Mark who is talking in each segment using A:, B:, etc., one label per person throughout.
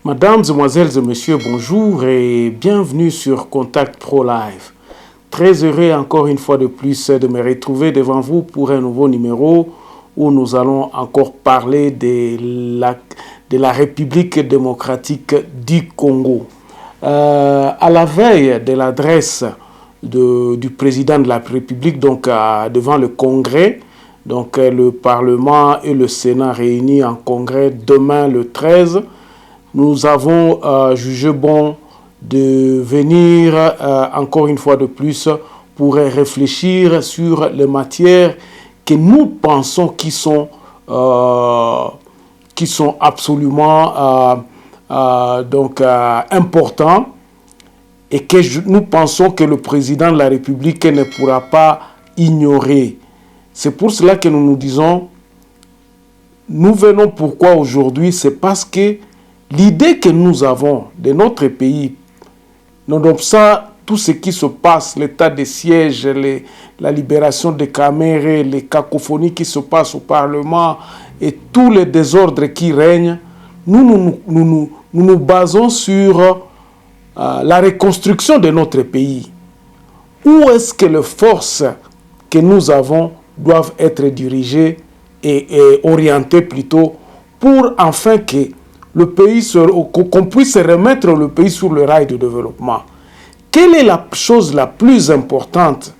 A: Mesdames, Demoiselles et Messieurs, bonjour et bienvenue sur Contact Pro Live. Très heureux encore une fois de plus de me retrouver devant vous pour un nouveau numéro où nous allons encore parler de la République démocratique du Congo. À la veille de l'adresse du président de la République devant le Congrès, donc le Parlement et le Sénat réunis en Congrès demain le 13, nous avons jugé bon de venir encore une fois de plus pour réfléchir sur les matières que nous pensons qui sont absolument importants et que nous pensons que le président de la République ne pourra pas ignorer. C'est pour cela que nous nous disons, nous venons pourquoi aujourd'hui, c'est parce que l'idée que nous avons de notre pays, nonobstant tout ce qui se passe, l'état de siège, la libération des Camérés, les cacophonies qui se passent au Parlement et tous les désordres qui règnent, nous nous basons sur la reconstruction de notre pays. Où est-ce que les forces que nous avons doivent être dirigées et orientées plutôt pour enfin que le pays qu'on puisse remettre le pays sur le rail de développement. Quelle est la chose la plus importante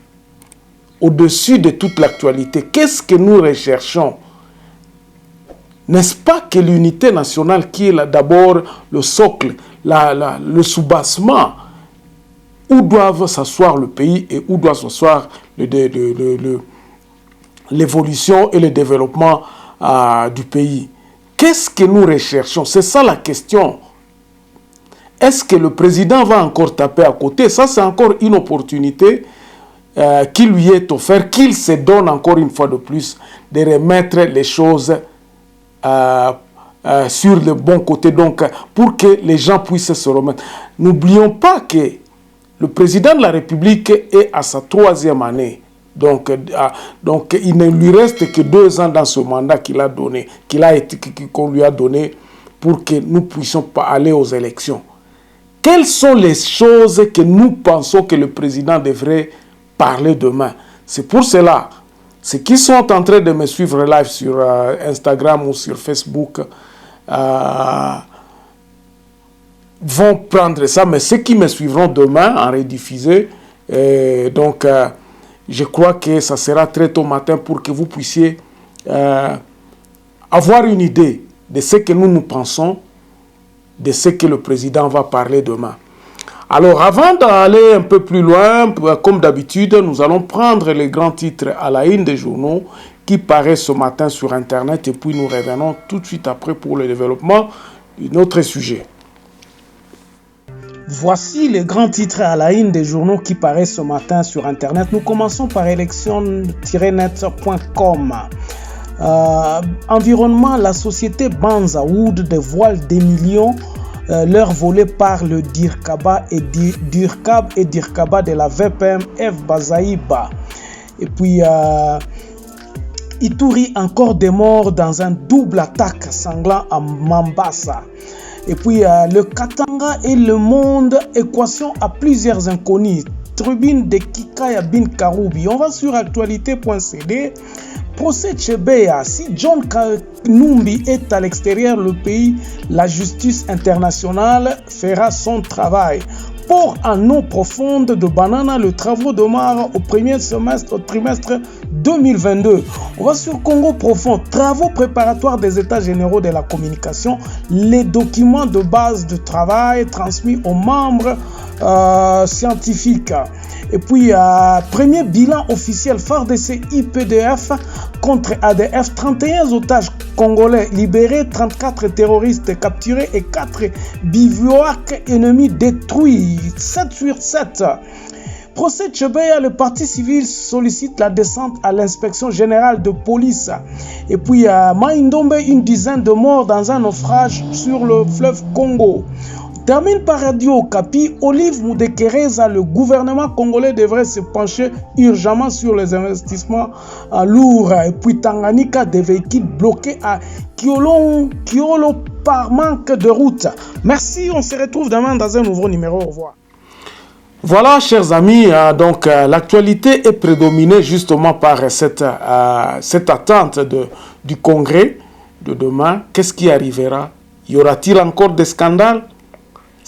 A: au-dessus de toute l'actualité? Qu'est-ce que nous recherchons? N'est-ce pas que l'unité nationale qui est d'abord le socle, le soubassement, où doivent s'asseoir le pays et où doit s'asseoir l'évolution et le développement du pays? Qu'est-ce que nous recherchons? C'est ça la question. Est-ce que le président va encore taper à côté? Ça, c'est encore une opportunité qui lui est offerte, qu'il se donne encore une fois de plus de remettre les choses sur le bon côté, donc pour que les gens puissent se remettre. N'oublions pas que le président de la République est à sa 3e année. Donc, il ne lui reste que 2 ans dans ce mandat qu'on lui a donné pour que nous puissions pas aller aux élections. Quelles sont les choses que nous pensons que le président devrait parler demain? C'est pour cela, ceux qui sont en train de me suivre live sur Instagram ou sur Facebook vont prendre ça, mais ceux qui me suivront demain en rediffusé, je crois que ça sera très tôt matin pour que vous puissiez avoir une idée de ce que nous pensons, de ce que le président va parler demain. Alors, avant d'aller un peu plus loin, comme d'habitude, nous allons prendre les grands titres à la une des journaux qui paraissent ce matin sur Internet et puis nous revenons tout de suite après pour le développement d'un autre sujet. Voici les grands titres à la une des journaux qui paraissent ce matin sur Internet. Nous commençons par election-net.com. Environnement, la société Banza Wood dévoile des millions leur volés par le Dirkaba et Dirkaba de la VPM F Bazaïba. Et puis Ituri, encore des morts dans un double attaque sanglant à Mambasa. Et puis le Katanga et le monde, équation à plusieurs inconnus. Tribune de Kikaya Bin Karoubi. On va sur actualité.cd. Procès Tchebeya. Si John Kanumbi est à l'extérieur du pays, la justice internationale fera son travail. Port en eau profonde de Banana, le travaux de Mara au trimestre 2022. On va sur Congo profond, travaux préparatoires des états généraux de la communication, les documents de base de travail transmis aux membres scientifiques. Et puis, premier bilan officiel, FARDC IPDF contre ADF, 31 otages congolais libérés, 34 terroristes capturés et 4 bivouacs ennemis détruits, 7 sur 7. Procès Tchebeya, le parti civil sollicite la descente à l'inspection générale de police. Et puis, Maïndombe, une dizaine de morts dans un naufrage sur le fleuve Congo. Termine par Radio Okapi, Olive Moudekereza, le gouvernement congolais devrait se pencher urgemment sur les investissements lourds. Et puis Tanganyika, des véhicules bloqués à Kiolo par manque de route. Merci, on se retrouve demain dans un nouveau numéro. Au revoir. Voilà, chers amis, donc l'actualité est prédominée justement par cette attente du congrès de demain. Qu'est-ce qui arrivera? Y aura-t-il encore des scandales?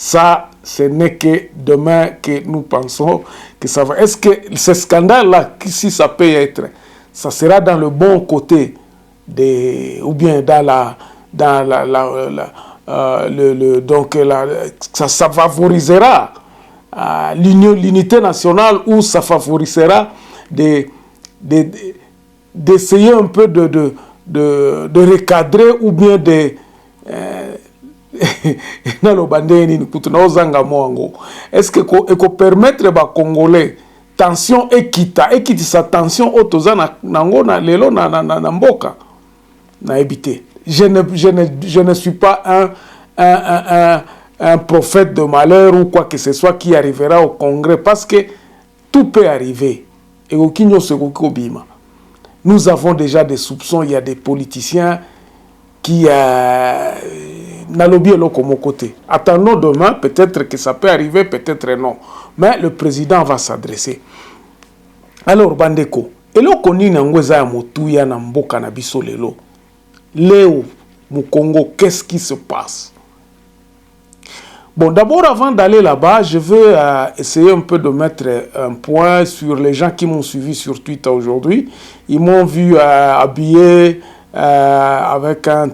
A: Ça, ce n'est que demain que nous pensons que ça va. Est-ce que ce scandale-là, si ça peut être, ça sera dans le bon côté ou bien ça favorisera l'unité nationale ou ça favorisera d'essayer un peu de recadrer ou bien de est-ce que permettre aux Congolais tension ekita sa tension otoza na lelo na mboka na ebité. Je ne suis pas un prophète de malheur ou quoi que ce soit qui arrivera au congrès parce que tout peut arriver. Et nous avons déjà des soupçons, il y a des politiciens qui n'alobi eloko mon côté. Attendons demain, peut-être que ça peut arriver, peut-être non. Mais le président va s'adresser. Alors, Bandeko, eloko nini ngweza ya motuya na mboka na biso lelo. Léo, mu Congo, qu'est-ce qui se passe? Bon, d'abord, avant d'aller là-bas, je veux essayer un peu de mettre un point sur les gens qui m'ont suivi sur Twitter aujourd'hui. Ils m'ont vu habillé avec un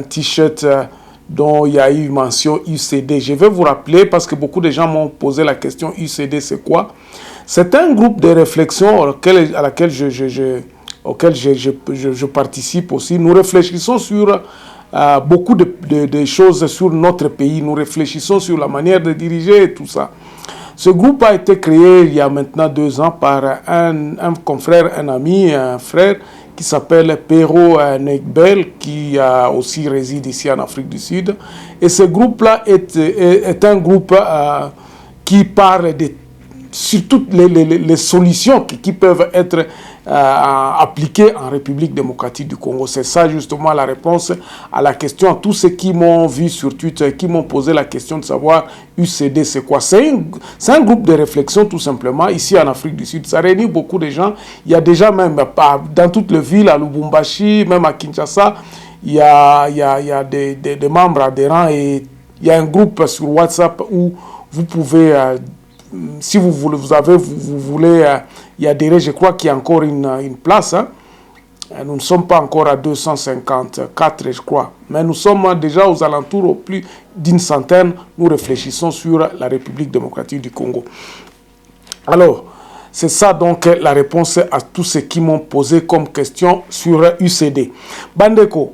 A: t-shirt dont il y a eu mention UCD. Je vais vous rappeler parce que beaucoup de gens m'ont posé la question UCD, c'est quoi? C'est un groupe de réflexion à laquelle je participe aussi. Nous réfléchissons sur beaucoup de choses sur notre pays. Nous réfléchissons sur la manière de diriger et tout ça. Ce groupe a été créé il y a maintenant 2 ans par un confrère, un ami, un frère qui s'appelle Pero Negbel, qui aussi réside ici en Afrique du Sud. Et ce groupe-là est un groupe qui parle sur toutes les solutions qui peuvent être appliquées en République démocratique du Congo. C'est ça justement la réponse à la question. Tous ceux qui m'ont vu sur Twitter, qui m'ont posé la question de savoir UCD c'est quoi. C'est un groupe de réflexion tout simplement ici en Afrique du Sud. Ça réunit beaucoup de gens. Il y a déjà même dans toutes les villes, à Lubumbashi, même à Kinshasa, il y a des membres adhérents et il y a un groupe sur WhatsApp où vous pouvez si vous voulez y adhérer, je crois qu'il y a encore une place. Hein. Nous ne sommes pas encore à 254, je crois. Mais nous sommes déjà aux alentours au plus d'une centaine. Nous réfléchissons sur la République démocratique du Congo. Alors, c'est ça donc la réponse à tous ceux qui m'ont posé comme question sur UCD. Bandeko,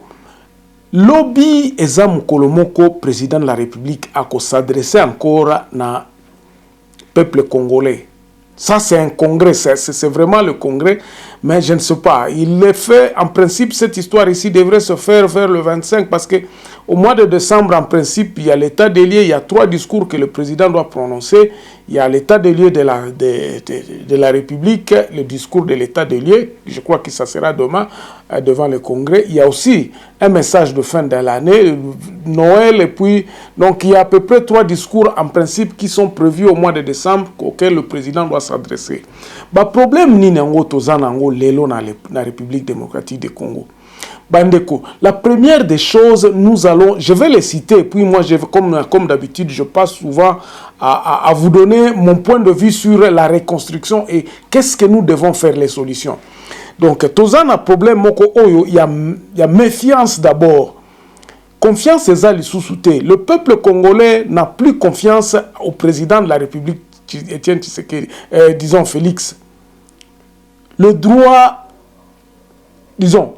A: lobby Eza Kolomoko, président de la République, a s'adresser encore à peuple congolais. Ça, c'est un congrès, c'est vraiment le congrès, mais je ne sais pas. Il est fait, en principe, cette histoire ici devrait se faire vers le 25, parce que au mois de décembre, en principe, il y a l'état des lieux, il y a 3 discours que le président doit prononcer. Il y a l'état des lieux de la République, le discours de l'état des lieux, je crois que ça sera demain devant le congrès. Il y a aussi un message de fin de l'année, Noël, et puis, donc il y a à peu près 3 discours en principe qui sont prévus au mois de décembre auxquels le président doit s'adresser. Le problème ni nango tozanango lelo na République démocratique du Congo. Bandeko, la première des choses, je vais les citer, puis moi, comme d'habitude, je passe souvent à vous donner mon point de vue sur la reconstruction et qu'est-ce que nous devons faire, les solutions. Donc, tozana problème, moko oyo, il y a méfiance d'abord. Confiance ezali sous-souté. Le peuple congolais n'a plus confiance au président de la République, Etienne Tshisekedi, disons Félix. Le droit, disons,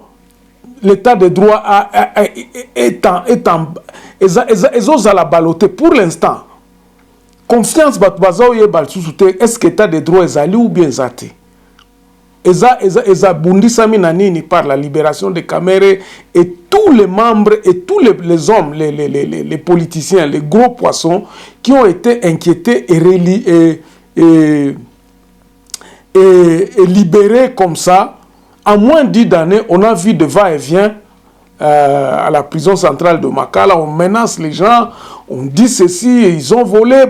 A: l'état de droit est en baloté pour l'instant. Confiance, est-ce que l'état de droit est allé ou bien zaté? eza bundisami na nini par la libération de Kamere, et tous les membres et tous les hommes, les politiciens, les gros poissons qui ont été inquiétés et libérés comme ça. En moins d'10 années, on a vu de va-et-vient à la prison centrale de Makala. On menace les gens, on dit ceci, ils ont volé,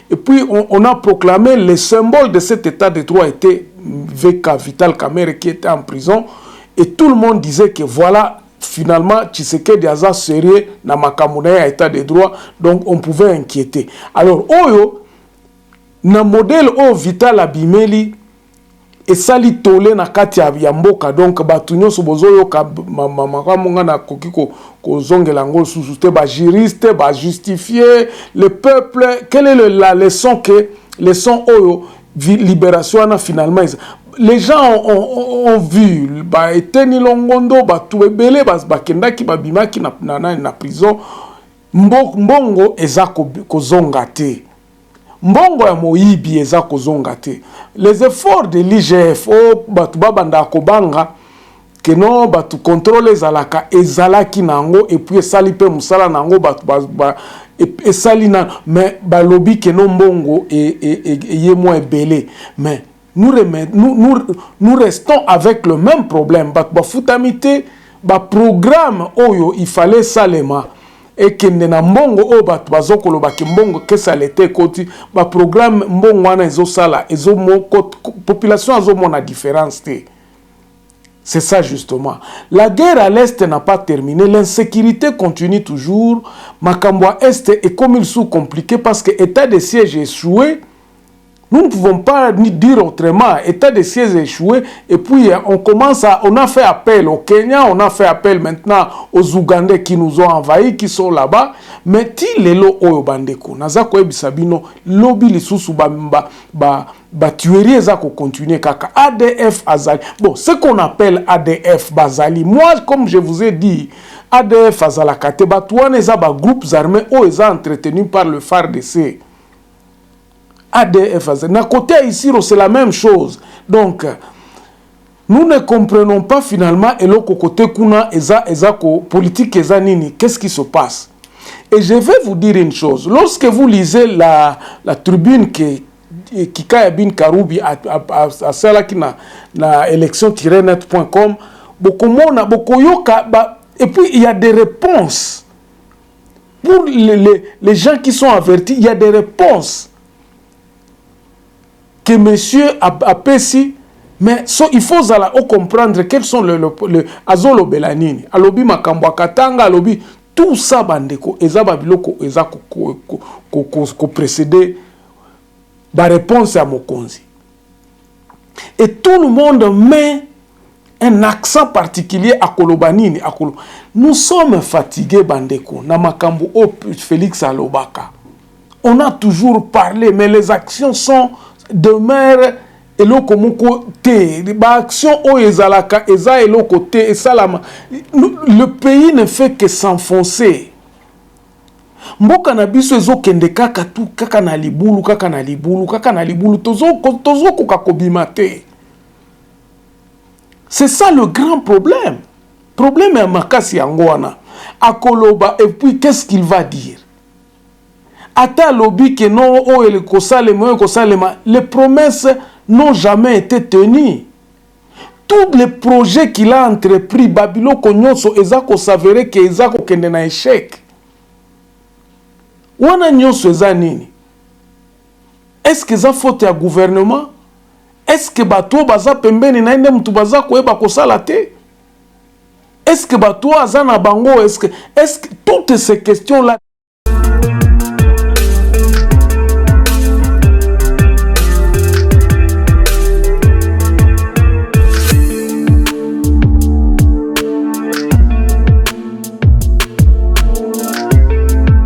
A: et puis on a proclamé le symbole de cet état de droit était VK Vital Kamerhe qui était en prison, et tout le monde disait que voilà, finalement, Tshisekedi aza sérieux na makamuna ya état de droit, donc on pouvait inquiéter. Alors, oyo, na modèle o Vital abimeli, et sali tole na kati ya mboka, donc batunyo sobozoyo ka makamunga na kokiko ko zongela ngol sous ba juriste ba justifier le peuple. Quelle est la leçon que leçon oyo libération na finalement les gens ont vu ba eteni longondo ba tuebele ba kendaki ba bimaki na prison mbongo eza ko zonga te. Mbongo ya moyibi eza kozonga te. Les efforts de l'IGF batu babanda kobanga que non batu contrôle ezalaka ezalaki nango, et puis esali pe musala nango batu esali na, mais balobi que non mbongo et moins belé. Mais nous restons avec le même problème. Batu bafutamite ba programme oyo il fallait salema et que na mbongo o batu bazokolo ba mbongo que ça l'était koti ba programme mbongo wana ezo sala ezo population azo mona différence te. C'est ça justement. La guerre à l'est n'a pas terminé, l'insécurité continue toujours. Makambo à est est comme il sous compliqué parce que état de siège échoué. Nous ne pouvons pas ni dire autrement. État de siège échoué. Et puis, on a fait appel au Kenya, on a fait appel maintenant aux Ougandais qui nous ont envahis, qui sont là-bas. Mais ti lelo oyo bandeko. Nazako ebisabino, lobby li susu ba tuerie ezako continuer kaka. ADF Azali. Bon, ce qu'on appelle ADF Bazali. Moi, comme je vous ai dit, ADF Azalakate, batouane eza ba groupes armés oyo eza entretenus par le FARDC. ADF. Na côté ici, c'est la même chose. Donc, nous ne comprenons pas finalement et le côté kuna politique eza nini. Qu'est-ce qui se passe? Et je vais vous dire une chose. Lorsque vous lisez la tribune qui Kika Bin Karoubi à celle qui na élection-net.com, et puis il y a des réponses. Pour les gens qui sont avertis, il y a des réponses que monsieur a pessi, mais il faut comprendre quels sont le azolo belanini, alobi makambo katanga, alobi tout ça bandeko, eza babiloko eza ko précéder ba réponse à Mokonzi. Et tout le monde met un accent particulier à Kolobanini. Nous sommes fatigués bandeko, na makambo o Félix Alobaka. On a toujours parlé, mais les actions sont demeure eloko moko te ba action o ezalaka eza eloko te esalama. Le pays ne fait que s'enfoncer. Mboka na biso ezokende kaka tu kaka na libulu tozo koka kobima te. C'est ça le grand problème. Problème ya makasi yango wana akoloba, et puis qu'est-ce qu'il va dire? Ata lobi que non, les promesses n'ont jamais été tenues. Tous les projets qu'il a entrepris, Babilo Konyonso, ezako s'avérer que ezako kende na échec. Wana nyonso eza nini? Est-ce que ça faute ya gouvernement? Est-ce que bato baza pembeni na ende mutu baza koyeba kosala te? Est-ce que bato aza na bango? Est-ce que toutes ces questions-là